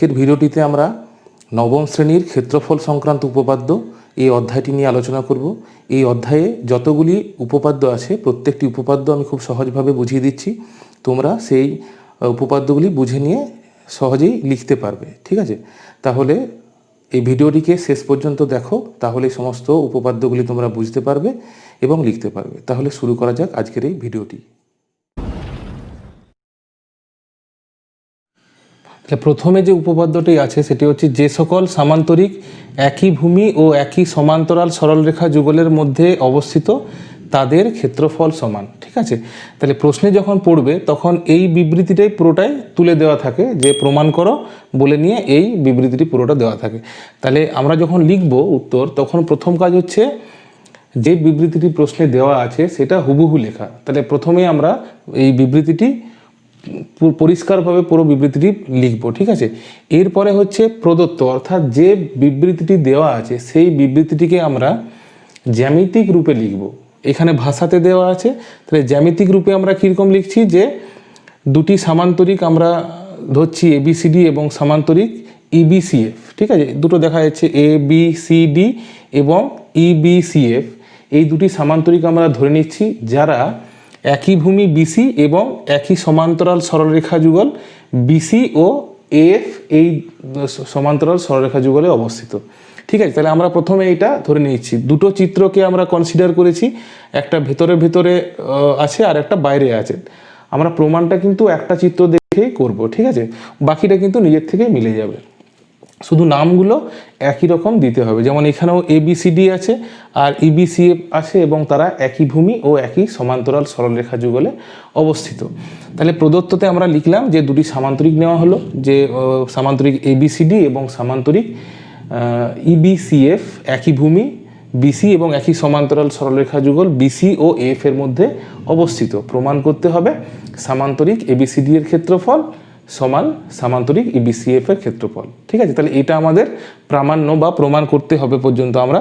আজকের ভিডিওটিতে আমরা নবম শ্রেণীর ক্ষেত্রফল সংক্রান্ত উপপাদ্য এই অধ্যায়টি নিয়ে আলোচনা করব। এই অধ্যায়ে যতগুলি উপপাদ্য আছে প্রত্যেকটি উপপাদ্য আমি খুব সহজভাবে বুঝিয়ে দিচ্ছি, তোমরা সেই উপপাদ্যগুলি বুঝে নিয়ে সহজেই লিখতে পারবে। ঠিক আছে, তাহলে এই ভিডিওটিকে শেষ পর্যন্ত দেখো, তাহলে সমস্ত উপপাদ্যগুলি তোমরা বুঝতে পারবে এবং লিখতে পারবে। তাহলে শুরু করা যাক আজকের এই ভিডিওটি। প্রথমে যে উপপাদ্যটি আছে সেটি হচ্ছে, যে সকল সামান্তরিক একই ভূমি ও একই সমান্তরাল সরলরেখা যুগলের মধ্যে অবস্থিত তাদের ক্ষেত্রফল সমান। ঠিক আছে, তাহলে প্রশ্নে যখন পড়বে তখন এই বিবৃতিটাই পুরোটাই তুলে দেওয়া থাকে, যে প্রমাণ করো বলে নিয়ে এই বিবৃতিটি পুরোটা দেওয়া থাকে। তাহলে আমরা যখন লিখব উত্তর, তখন প্রথম কাজ হচ্ছে যে বিবৃতিটি প্রশ্নে দেওয়া আছে সেটা হুবহু লেখা। তাহলে প্রথমে আমরা এই বিবৃতিটি পরিষ্কারভাবে পুরো বিবৃতিটি লিখব। ঠিক আছে, এরপরে হচ্ছে প্রদত্ত, অর্থাৎ যে বিবৃতিটি দেওয়া আছে সেই বিবৃতিটিকে আমরা জ্যামিতিক রূপে লিখব। এখানে ভাষাতে দেওয়া আছে, তাহলে জ্যামিতিক রূপে আমরা কীরকম লিখছি, যে দুটি সামান্তরিক আমরা ধরছি ABCD এবং সামান্তরিক EBCF। ঠিক আছে, দুটো দেখা যাচ্ছে ABCD এবং EBCF, এই দুটি সামান্তরিক আমরা ধরে নিচ্ছি যারা একই ভূমি BC এবং একই সমান্তরাল সরলরেখা যুগল BC ও AF এই সমান্তরাল সরলরেখা যুগলে অবস্থিত। ঠিক আছে, তাহলে আমরা প্রথমে এটা ধরে নিচ্ছি। দুটো চিত্রকে আমরা কনসিডার করেছি, একটা ভেতরে আছে আর একটা বাইরে আছে। আমরা প্রমাণটা কিন্তু একটা চিত্র দেখেই করব। ঠিক আছে, বাকিটা কিন্তু নিজের থেকে মিলে যাবে, শুধু নামগুলো একই রকম দিতে হবে। যেমন এখানেও ABCD আছে আর EBCF আছে এবং তারা একই ভূমি ও একই সমান্তরাল সরলরেখা যুগলে অবস্থিত। তাহলে প্রদত্ততে আমরা লিখলাম যে দুটি সামান্তরিক নেওয়া হলো, যে সামান্তরিক ABCD এবং সামান্তরিক EBCF একই ভূমি BC এবং একই সমান্তরাল সরলরেখা যুগল BC ও AF এর মধ্যে অবস্থিত। প্রমাণ করতে হবে সামান্তরিক ABCD এর ক্ষেত্রফল সমান সামান্তরিক EBCF এর ক্ষেত্রফল। ঠিক আছে, তাহলে এটা আমাদের প্রামাণ্য বা প্রমাণ করতে হবে পর্যন্ত আমরা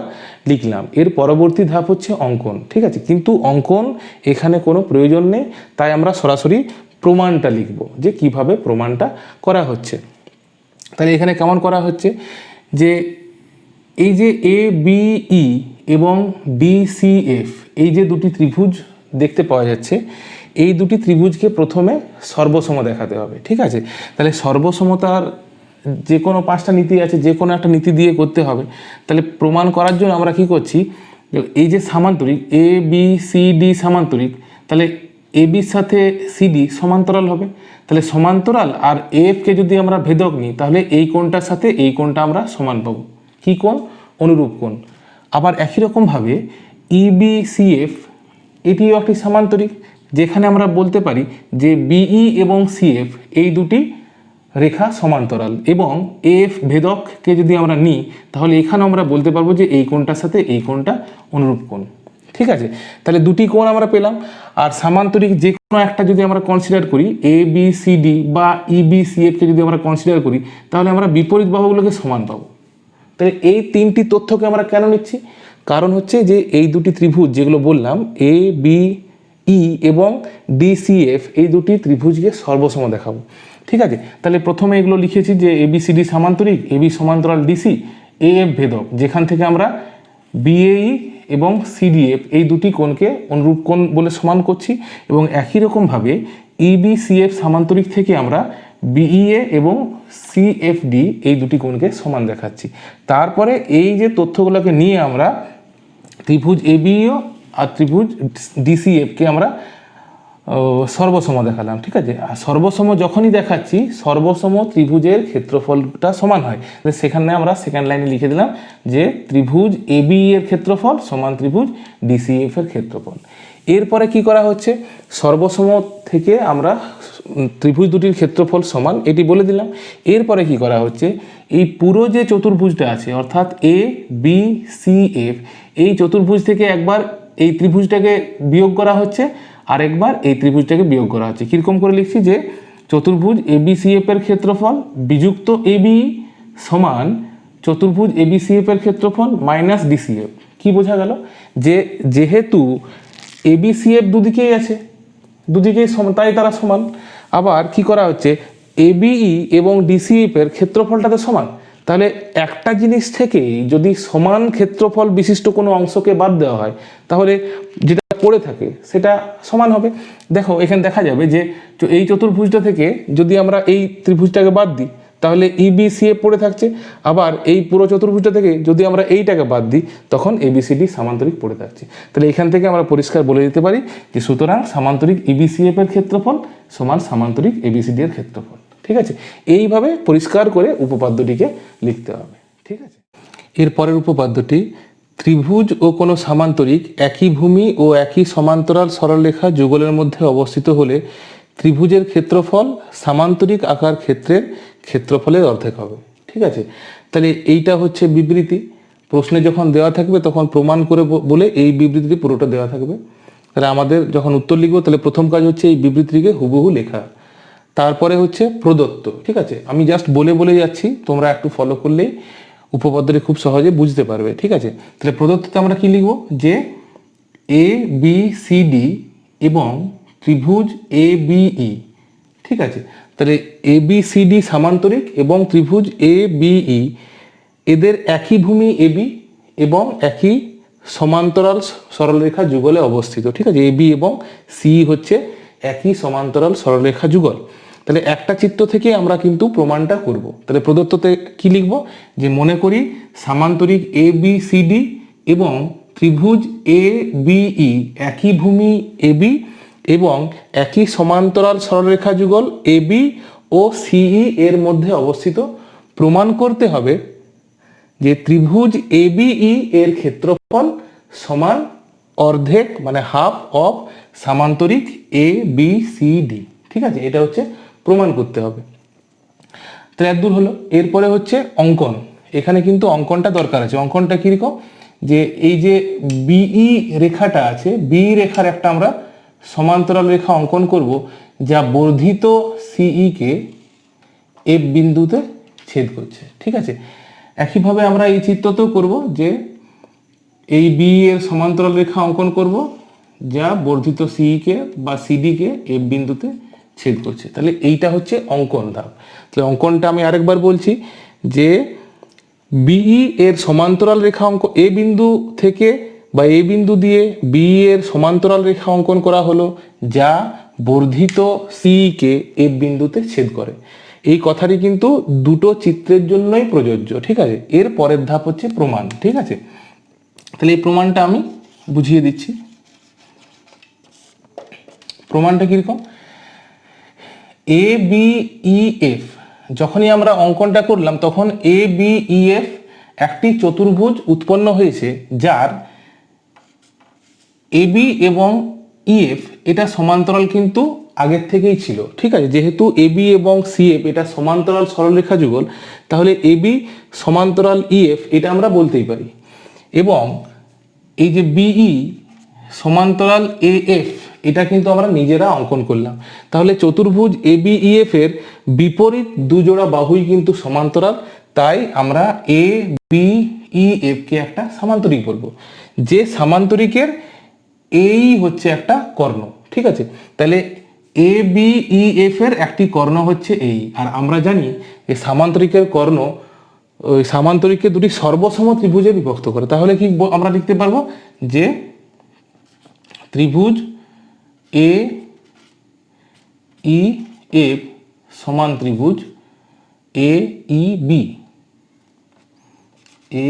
লিখলাম। এর পরবর্তী ধাপ হচ্ছে অঙ্কন। ঠিক আছে, কিন্তু অঙ্কন এখানে কোনো প্রয়োজন নেই, তাই আমরা সরাসরি প্রমাণটা লিখব, যে কিভাবে প্রমাণটা করা হচ্ছে। তাহলে এখানে কেমন করা হচ্ছে, যে এই যে ABE এবং DCF এই যে দুটি ত্রিভুজ দেখতে পাওয়া যাচ্ছে, এই দুটি ত্রিভুজকে প্রথমে সর্বসম দেখাতে হবে। ঠিক আছে, তাহলে সর্বসমতার যে কোনো পাঁচটা নীতি আছে, যে কোনো একটা নীতি দিয়ে করতে হবে। তাহলে প্রমাণ করার জন্য আমরা কি করছি, এই যে সামান্তরিক ABCD সামান্তরিক, তাহলে ABর সাথে CD সমান্তরাল হবে। তাহলে সমান্তরাল আর AFকে যদি আমরা ভেদক নিই, তাহলে এই কোণটার সাথে এই কোণটা আমরা সমান পাবো। কী কোণ? অনুরূপ কোণ। আবার একই রকমভাবে EBCF এটিও একটি সামান্তরিক, যেখানে আমরা বলতে পারি যে BE এবং CF এই দুটি রেখা সমান্তরাল, এবং AF ভেদককে যদি আমরা নিই তাহলে এখানে আমরা বলতে পারবো যে এই কোণটার সাথে এই কোণটা অনুরূপ কোণ। ঠিক আছে, তাহলে দুটি কোণ আমরা পেলাম। আর সামান্তরিক যে কোনো একটা যদি আমরা কনসিডার করি, ABCD বা EBCFকে যদি আমরা কনসিডার করি, তাহলে আমরা বিপরীত বাহুগুলোকে সমান পাবো। তাহলে এই তিনটি তথ্যকে আমরা কেন নিচ্ছি? কারণ হচ্ছে যে এই দুটি ত্রিভুজ যেগুলো বললাম ABE এবং DCF এই দুটি ত্রিভুজকে সর্বসম দেখাবো। ঠিক আছে, তাহলে প্রথমে এগুলো লিখেছি যে ABCD সামান্তরিক, AB সমান্তরাল DC, AF ভেদক, যেখান থেকে আমরা BAE এবং CDF এই দুটি কোণকে অনুরূপ কোণ বলে সমান করছি, এবং একই রকমভাবে EBCF সামান্তরিক থেকে আমরা BEA এবং CFD এই দুটি কোণকে সমান দেখাচ্ছি। তারপরে এই যে তথ্যগুলোকে নিয়ে আমরা ত্রিভুজ ABEO আর ত্রিভুজ DCFকে আমরা সর্বসম দেখালাম। ঠিক আছে, আর সর্বসম যখনই দেখাচ্ছি, সর্বসম ত্রিভুজের ক্ষেত্রফলটা সমান হয়, সেখানে আমরা সেকেন্ড লাইনে লিখে দিলাম যে ত্রিভুজ ABE এর ক্ষেত্রফল সমান ত্রিভুজ DCF এর ক্ষেত্রফল। এরপরে কি করা হচ্ছে, সর্বসম থেকে আমরা ত্রিভুজ দুটির ক্ষেত্রফল সমান এটি বলে দিলাম। এরপরে কি করা হচ্ছে, এই পুরো যে চতুর্ভুজটা আছে অর্থাৎ ABCF এই চতুর্ভুজ থেকে একবার এই ত্রিভুজটাকে বিয়োগ করা হচ্ছে, আর একবার এই ত্রিভুজটাকে বিয়োগ করা হচ্ছে। কীরকম করে লিখছি, যে চতুর্ভুজ ABCF এর ক্ষেত্রফল বিযুক্ত ABE সমান চতুর্ভুজ ABCF এর ক্ষেত্রফল মাইনাস DCF। কি বোঝা গেল, যে যেহেতু ABCF দুদিকেই আছে, দুদিকেই তাই তারা সমান। আবার কি করা হচ্ছে, এবিই এবং ডিসিএফ এর ক্ষেত্রফলটা তো সমান, তাহলে একটা জিনিস থেকেই যদি সমান ক্ষেত্রফল বিশিষ্ট কোনো অংশকে বাদ দেওয়া হয় তাহলে যেটা পড়ে থাকে সেটা সমান হবে। দেখো এখানে দেখা যাবে যে এই চতুর্ভুজটা থেকে যদি আমরা এই ত্রিভুজটাকে বাদ দিই তাহলে ইবিসিএফ পড়ে থাকছে, আবার এই পুরো চতুর্ভুজটা থেকে যদি আমরা এইটাকে বাদ দিই তখন এবিসিডি সামান্তরিক পড়ে থাকছে। তাহলে এখান থেকে আমরা পরিষ্কার বলে দিতে পারি যে সুতরাং সামান্তরিক ইবিসিএফ এর ক্ষেত্রফল সমান সামান্তরিক এবিসিডি এর ক্ষেত্রফল। ঠিক আছে, এইভাবে পরিষ্কার করে উপপাদ্যটিকে লিখতে হবে। ঠিক আছে, এর পরের উপপাদ্যটি, ত্রিভুজ ও কোনো সামান্তরিক একই ভূমি ও একই সমান্তরাল সরলরেখা যুগলের মধ্যে অবস্থিত হলে ত্রিভুজের ক্ষেত্রফল সামান্তরিক আকার ক্ষেত্রের ক্ষেত্রফলের অর্ধেক হবে। ঠিক আছে, তাহলে এইটা হচ্ছে বিবৃতি। প্রশ্নে যখন দেওয়া থাকবে তখন প্রমাণ করে বলে এই বিবৃতিটি পুরোটা দেওয়া থাকবে। তাহলে আমাদের যখন উত্তর লিখবো তাহলে প্রথম কাজ হচ্ছে এই বিবৃতিটিকে হুবহু লেখা, তারপরে হচ্ছে প্রদত্ত। ঠিক আছে, আমি জাস্ট বলে বলে যাচ্ছি, তোমরা একটু ফলো করলেই উপপাদ্যটি খুব সহজে বুঝতে পারবে। ঠিক আছে, তাহলে প্রদত্ততে আমরা কি লিখব, যে এ বি সি ডি এবং ত্রিভুজ এ বিই। ঠিক আছে, তাহলে এ বি সি ডি সামান্তরিক এবং ত্রিভুজ এ বিই এদের একই ভূমি এবি এবং একই সমান্তরাল সরলরেখা যুগলে অবস্থিত। ঠিক আছে, এবি এবং সি হচ্ছে একই সমান্তরাল সরলরেখা যুগল। তাহলে একটা চিত্র থেকে আমরা কিন্তু প্রমাণটা করব। তাহলে প্রদত্ততে কি লিখব, যে মনে করি সামান্তরিক এ বি সি ডি এবং ত্রিভুজ এ বিই একই ভূমি এবি এবং একই সমান্তরাল সরলরেখা যুগল এবি ও সিই এর মধ্যে অবস্থিত। প্রমাণ করতে হবে যে ত্রিভুজ এবিই এর ক্ষেত্রফল সমান অর্ধেক মানে হাফ অফ সামান্তরিক এ বি সি ডি। ঠিক আছে, এটা হচ্ছে প্রমাণ করতে হবে। তাহলে একদূর হলো। এরপরে হচ্ছে অঙ্কন। এখানে কিন্তু অঙ্কনটা দরকার আছে। অঙ্কনটা কিরকম, যে এই যে বিই রেখাটা আছে, বি রেখার একটা আমরা সমান্তরাল রেখা অঙ্কন করব যা বর্ধিত সিই কে এফ বিন্দুতে ছেদ করছে। ঠিক আছে, একইভাবে আমরা এই চিত্রতেও করব, যে এই বি এর সমান্তরাল রেখা অঙ্কন করব যা বর্ধিত সিই কে বা সিডি কে এফ বিন্দুতে ছেদ করছে। তাহলে এইটা হচ্ছে অঙ্কন ধাপ। তাহলে অঙ্কনটা আমি আরেকবার বলছি, যে বিই এর সমান্তরাল রেখা অঙ্ক এ বিন্দু থেকে বা এ বিন্দু দিয়ে বিই এর সমান্তরাল রেখা অঙ্কন করা হলো যা বর্ধিত সিই কে এফ বিন্দুতে ছেদ করে। এই কথাটি কিন্তু দুটো চিত্রের জন্যই প্রযোজ্য। ঠিক আছে, এর পরের ধাপ হচ্ছে প্রমাণ। ঠিক আছে, তাহলে এই প্রমাণটা আমি বুঝিয়ে দিচ্ছি। প্রমাণটা কিরকম, এ বি ই এফ, যখনই আমরা অঙ্কনটা করলাম তখন এ বি ই এফ একটি চতুর্ভুজ উৎপন্ন হয়েছে যার এবি এবং ইএফ এটা সমান্তরাল কিন্তু আগের থেকেই ছিল। ঠিক আছে, যেহেতু এবি এবং সিএফ এটা সমান্তরাল সরলরেখা যুগল, তাহলে এবি সমান্তরাল ইএফ এটা আমরা বলতেই পারি। এবং এই যে বিই সমান্তরাল এএফ এটা কিন্তু আমরা নিজেরা অঙ্কন করলাম। তাহলে চতুর্ভুজ এবিইএফ এর বিপরীত দুজোড়া বাহুই কিন্তু সমান্তরাল, তাই আমরা এ বি ই এফ কে একটা সামান্তরিক বলবো, যে সামান্তরিকের এই হচ্ছে একটা কর্ণ। ঠিক আছে, তাহলে এ বি ই এফ এর একটি কর্ণ হচ্ছে এই, আর আমরা জানি এই সামান্তরিকের কর্ণ ওই সামান্তরিককে দুটি সর্বসম ত্রিভুজে বিভক্ত করে। তাহলে কি আমরা লিখতে পারবো, যে ত্রিভুজ এ ই এফ সমান ত্রিভুজ এ ই বি, এ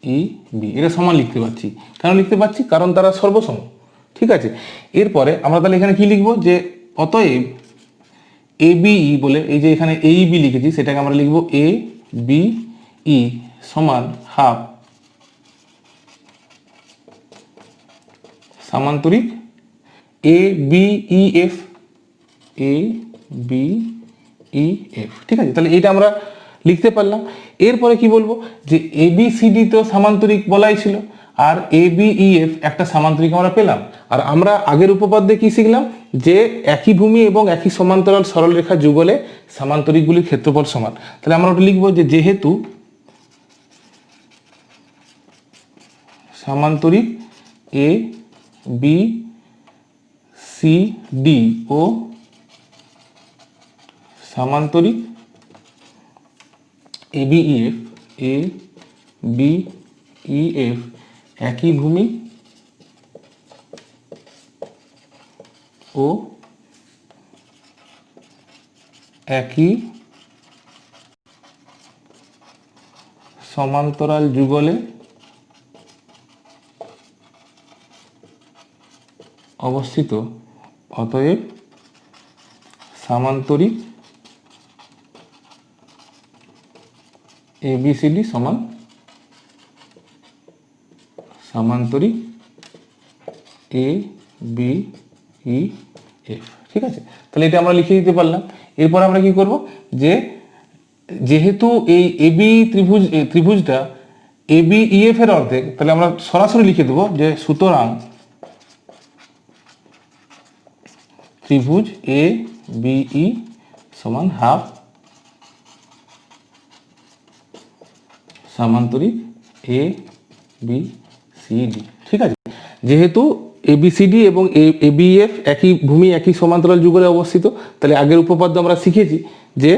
ই বি এটা সমান লিখতে পারছি। কেন লিখতে পারছি, কারণ তারা সর্বসম। ঠিক আছে, এরপরে আমরা তাহলে এখানে কি লিখবো, যে অতএব এ বিই বলে এই যে এখানে এই বি লিখেছি সেটাকে আমরা লিখবো এ বি ই সমান half সামান্তরিক A B E F, A B E F. ঠিক আছে, তাহলে এইটা আমরা লিখতে পারলাম। এরপরে কি বলবো, যে এ বি সি ডি তো সামান্তরিক বলাই ছিল, আর এ বি ই এফ একটা সামান্তরিক আমরা পেলাম। আর আমরা আগের উপপাদ্যে কি শিখলাম, যে একই ভূমি এবং একই সমান্তরাল সরলরেখা যুগলে সামান্তরিকগুলির ক্ষেত্রফল সমান। তাহলে আমরা ওটা লিখবো, যে যেহেতু সামান্তরিক A B C D O সামান্তরিক ABEF একই ভূমি ও একই সমান্তরাল যুগলে অবস্থিত, অতএব সামান্তরিক ABCD সমান সামান্তরিক ABEF। ঠিক আছে, তাহলে এটা আমরা লিখে দিতে পারলাম। এরপর আমরা কি করব, যে যেহেতু এই ত্রিভুজটা ABEF এর অর্ধেক, তাহলে আমরা সরাসরি লিখে দেবো যে সুতরাং ত্রিভুজ ABE সমান হাফ সামান্তরিক ABCD। ঠিক আছে, যেহেতু ABCD এবং ABEF একই ভূমি একই সমান্তরাল যুগলে অবস্থিত, তাহলে আগের উপপাদ্য আমরা শিখেছি যে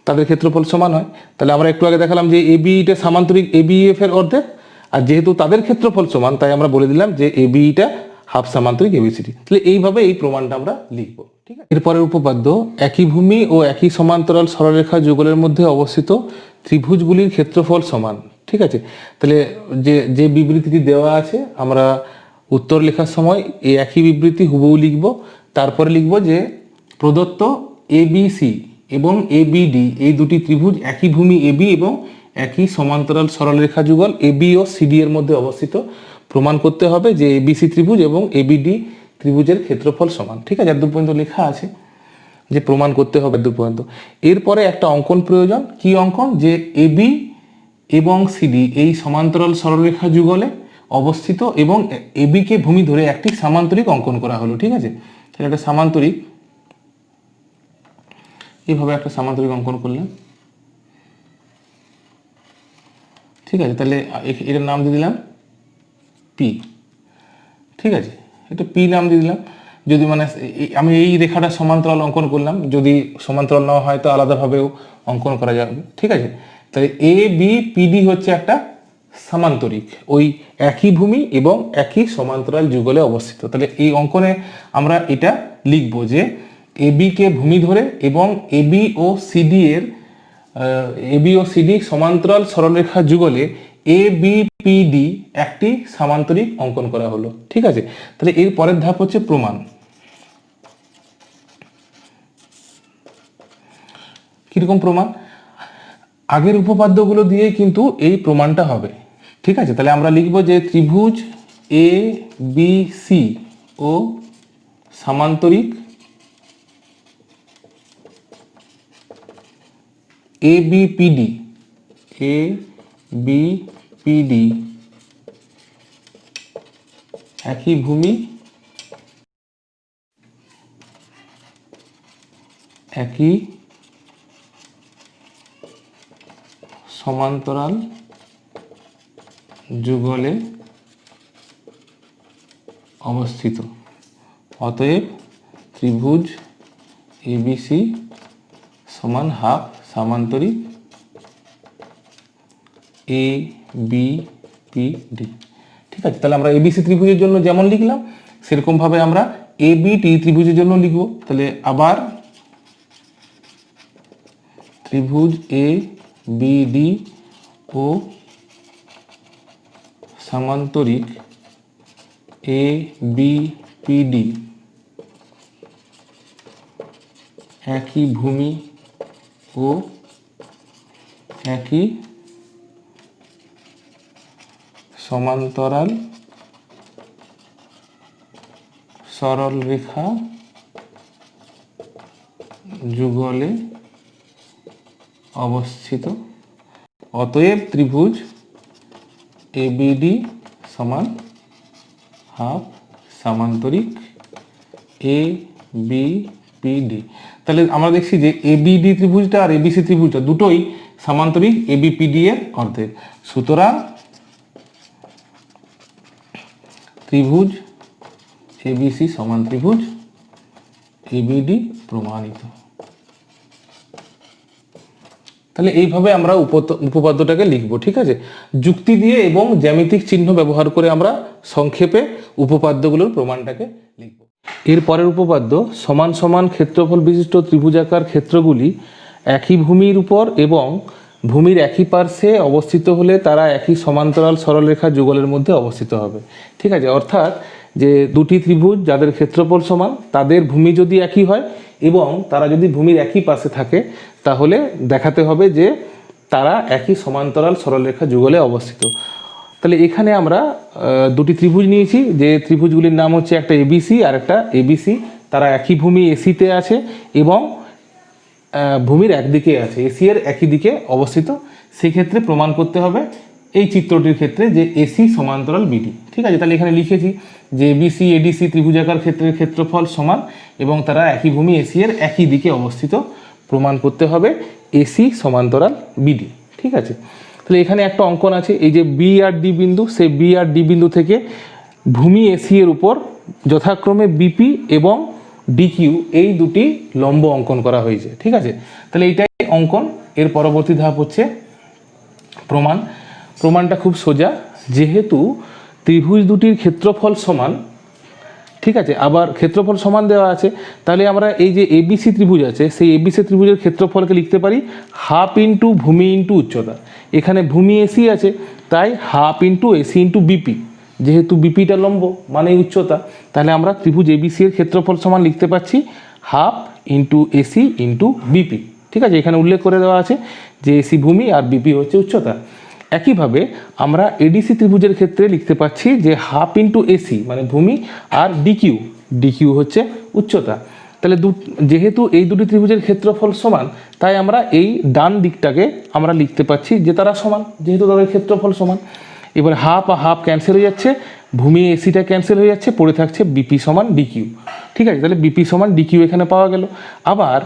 তাদের ক্ষেত্রফল সমান হয়। তাহলে আমরা একটু আগে দেখালাম যে ABEটা সামান্তরিক ABEF এর অর্ধেক, আর যেহেতু তাদের ক্ষেত্রফল সমান তাই আমরা বলে দিলাম যে ABEটা হাফ সামান্তরিক ABCD। তাহলে এইভাবে এই প্রমাণটা আমরা লিখব। ঠিক আছে, এরপরের উপপাদ্য, একই ভূমি ও একই সমান্তরাল সরলরেখা যুগলের মধ্যে অবস্থিত ত্রিভুজগুলির ক্ষেত্রফল সমান। ঠিক আছে, তাহলে যে বিবৃতিটি দেওয়া আছে আমরা উত্তর লেখার সময় এই একই বিবৃতি হুবহু লিখব। তারপরে লিখব যে প্রদত্ত ABC এবং ABD এই দুটি ত্রিভুজ একই ভূমি AB এবং একই সমান্তরাল সরলরেখা যুগল AB ও CD এর মধ্যে অবস্থিত। প্রমাণ করতে হবে যে ABC ত্রিভুজ এবং ABD ত্রিভুজের ক্ষেত্রফল সমান। ঠিক আছে, এত পর্যন্ত লেখা আছে যে প্রমাণ করতে হবে এত পর্যন্ত। এরপরে একটা অঙ্কন প্রয়োজন। কি অঙ্কন, যে AB এবং CD এই সমান্তরাল সরলরেখা যুগলে অবস্থিত এবং AB কে ভূমি ধরে একটি সামান্তরিক অঙ্কন করা হলো। ঠিক আছে, তাহলে একটা সামান্তরিক, এইভাবে একটা সামান্তরিক অঙ্কন করলাম। ঠিক আছে, তাহলে এটার নাম দিয়ে দিলাম P। ঠিক আছে, এটা P নাম দিয়ে দিলাম। যদি মানে আমি এই রেখাটা সমান্তরাল অঙ্কন করলাম, যদি সমান্তরাল না হয় তো আলাদাভাবেও অঙ্কন করা যাবে। ঠিক আছে, তাহলে ABPD হচ্ছে একটা সামান্তরিক, ওই একই ভূমি এবং একই সমান্তরাল যুগলে অবস্থিত। তাহলে এই অঙ্কনে আমরা এটা লিখব যে AB কে ভূমি ধরে এবং AB ও CD সমান্তরাল সরলরেখা যুগলে ABPD একটি সামান্তরিক অঙ্কন করা হলো। ঠিক আছে, তাহলে এর পরের ধাপ হচ্ছে প্রমাণ। কিরকম প্রমাণ, আগের উপপাদ্যগুলো দিয়ে কিন্তু এই প্রমাণটা হবে। ঠিক আছে, তাহলে আমরা লিখব যে ত্রিভুজ ABC ও সামান্তরিক ABPD একই ভূমি একই সমান্তরাল যুগলে অবস্থিত, অতএব ত্রিভুজ ABC সমান হাফ সামান্তরিক ABPD। ঠিক আছে, তাহলে আমরা ABC ত্রিভুজের জন্য যেমন লিখলাম সেরকম ভাবে আমরা ABD ত্রিভুজের জন্য লিখব। তাহলে আবার ত্রিভুজ ABD ও সামান্তরিক ABPD একই ভূমি ও একই সমান্তরাল সরলরেখা যুগলে অবস্থিত, অতএব ত্রিভুজ ABD সমান হাফ সামান্তরিক ABPD। তাহলে আমরা দেখছি যে ABD ত্রিভুজটা আর ABC ত্রিভুজটা দুটোই সামান্তরিক ABPD এর অর্ধেক। সুতরাং ত্রিভুজ ABC সমান ত্রিভুজ ABD প্রমাণিত। তাহলে এইভাবে আমরা উপপাদ্যটাকে লিখব, ঠিক আছে। যুক্তি দিয়ে এবং জ্যামিতিক চিহ্ন ব্যবহার করে আমরা সংক্ষেপে উপপাদ্যগুলোর প্রমাণটাকে লিখব। এর পরের উপপাদ্য, সমান সমান ক্ষেত্রফল বিশিষ্ট ত্রিভুজাকার ক্ষেত্রগুলি একই ভূমির উপর এবং ভূমির একই পার্শ্বে অবস্থিত হলে তারা একই সমান্তরাল সরলরেখা যুগলের মধ্যে অবস্থিত হবে। ঠিক আছে, অর্থাৎ যে দুটি ত্রিভুজ যাদের ক্ষেত্রফল সমান, তাদের ভূমি যদি একই হয় এবং তারা যদি ভূমির একই পাশে থাকে, তাহলে দেখাতে হবে যে তারা একই সমান্তরাল সরলরেখা যুগলে অবস্থিত। তাহলে এখানে আমরা দুটি ত্রিভুজ নিয়েছি, যে ত্রিভুজগুলির নাম হচ্ছে একটা এবিসি আর একটা এবিসি। তারা একই ভূমি এসিতে আছে এবং ভূমির একদিকে আছে, এসি এর একই দিকে অবস্থিত। সেক্ষেত্রে প্রমাণ করতে হবে এই চিত্রটির ক্ষেত্রে যে এসি সমান্তরাল বিডি। ঠিক আছে, তাহলে এখানে লিখেছি যে এবিসি এডিসি ত্রিভুজাকার ক্ষেত্রের ক্ষেত্রফল সমান এবং তারা একই ভূমি এসি এর একই দিকে অবস্থিত। প্রমাণ করতে হবে এসি সমান্তরাল বিডি। ঠিক আছে, তাহলে এখানে একটা অঙ্কন আছে, এই যে বি আর ডি বিন্দু, সেই বি আর ডি বিন্দু থেকে ভূমি এসি এর উপর যথাক্রমে বিপি এবং ডিকিউ এই দুটি লম্ব অঙ্কন করা হয়েছে। ঠিক আছে, তাহলে এইটাই অঙ্কন। এর পরবর্তী ধাপ হচ্ছে প্রমাণ। প্রমাণটা খুব সোজা, যেহেতু ত্রিভুজ দুটির ক্ষেত্রফল সমান, ঠিক আছে, আবার ক্ষেত্রফল সমান দেওয়া আছে, তাহলে আমরা এই যে এবিসি ত্রিভুজ আছে, সেই এবিসি ত্রিভুজের ক্ষেত্রফলকে লিখতে পারি হাফ ইন্টু ভূমি ইন্টু উচ্চতা। এখানে ভূমি এসি আছে, তাই half into AC into BP, যেহেতু বিপিটা লম্ব মানে উচ্চতা, তাহলে আমরা ত্রিভুজ এবিসি এর ক্ষেত্রফল সমান লিখতে পাচ্ছি half into AC into BP. ঠিক আছে, এখানে উল্লেখ করে দেওয়া আছে যে এসি ভূমি আর বিপি হচ্ছে উচ্চতা। একইভাবে আমরা এডিসি ত্রিভুজের ক্ষেত্রে লিখতে পাচ্ছি যে হাফ ইন্টু এসি মানে ভূমি আর ডিকিউ, ডিকিউ হচ্ছে উচ্চতা। তাহলে যেহেতু এই দুটি ত্রিভুজের ক্ষেত্রফল সমান, তাই আমরা এই ডান দিকটাকে আমরা লিখতে পাচ্ছি যে তারা সমান, যেহেতু তাদের ক্ষেত্রফল সমান। এবার হাফ আর হাফ ক্যান্সেল হয়ে যাচ্ছে, ভূমি এসিটা ক্যান্সেল হয়ে যাচ্ছে, পড়ে থাকছে বিপি সমান ডিকিউ। ঠিক আছে, তাহলে বিপি সমান ডিকিউ এখানে পাওয়া গেল। আবার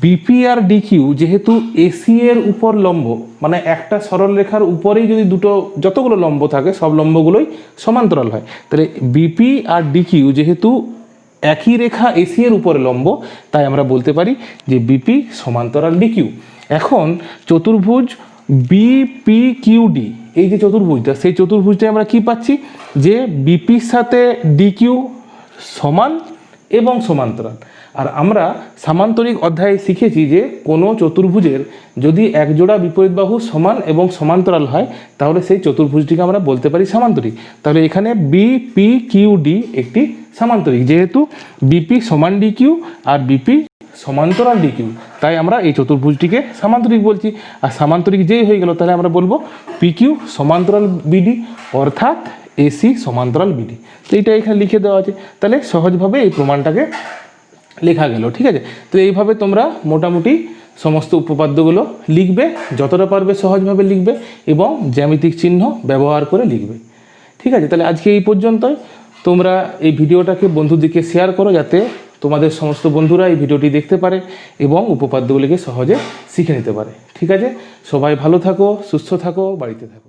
বিপি আর ডিকিউ যেহেতু এসি এর উপর লম্ব, মানে একটা সরল রেখার উপরেই যদি যতগুলো লম্ব থাকে সব লম্বগুলোই সমান্তরাল হয়, তাহলে বিপি আর ডিকিউ যেহেতু একই রেখা এসি এর উপরে লম্ব, তাই আমরা বলতে পারি যে বিপি সমান্তরাল ডিকিউ। এখন চতুর্ভুজ বিপিকিউডি, এই যে চতুর্ভুজটা, সেই চতুর্ভুজটাই আমরা কি পাচ্ছি যে বিপির সাথে ডিকিউ সমান এবং সমান্তরাল। আর আমরা সামান্তরিক অধ্যায়ে শিখেছি যে কোনো চতুর্ভুজের যদি একজোড়া বিপরীত বাহু সমান এবং সমান্তরাল হয়, তাহলে সেই চতুর্ভুজটিকে আমরা বলতে পারি সামান্তরিক। তাহলে এখানে বিপিকিউডি একটি সামান্তরিক, যেহেতু বিপি সমান ডিকিউ আর বিপি সমান্তরাল ডিকিউ, তাই আমরা এই চতুর্ভুজটিকে সামান্তরিক বলছি। আর সামান্তরিক যেই হয়ে গেল, তাহলে আমরা বলবো পিকিউ সমান্তরাল বিডি, অর্থাৎ এসি সমান্তরাল বিডি। তো এইটা এখানে লিখে দেওয়া আছে, তাহলে সহজভাবে এই প্রমাণটাকে লেখা গেল। ঠিক আছে, তো এইভাবে তোমরা মোটামুটি সমস্ত উপপাদ্যগুলো লিখবে, যতটা পারবে সহজভাবে লিখবে এবং জ্যামিতিক চিহ্ন ব্যবহার করে লিখবে। ঠিক আছে, তাহলে আজকে এই পর্যন্তই। তোমরা এই ভিডিওটাকে বন্ধুদেরকে শেয়ার করো, যাতে তোমাদের সমস্ত বন্ধুরা এই ভিডিওটি দেখতে পারে এবং উপপাদ্যগুলিকে সহজে শিখে নিতে পারে। ঠিক আছে, সবাই ভালো থাকো, সুস্থ থাকো, বাড়িতে থাকো।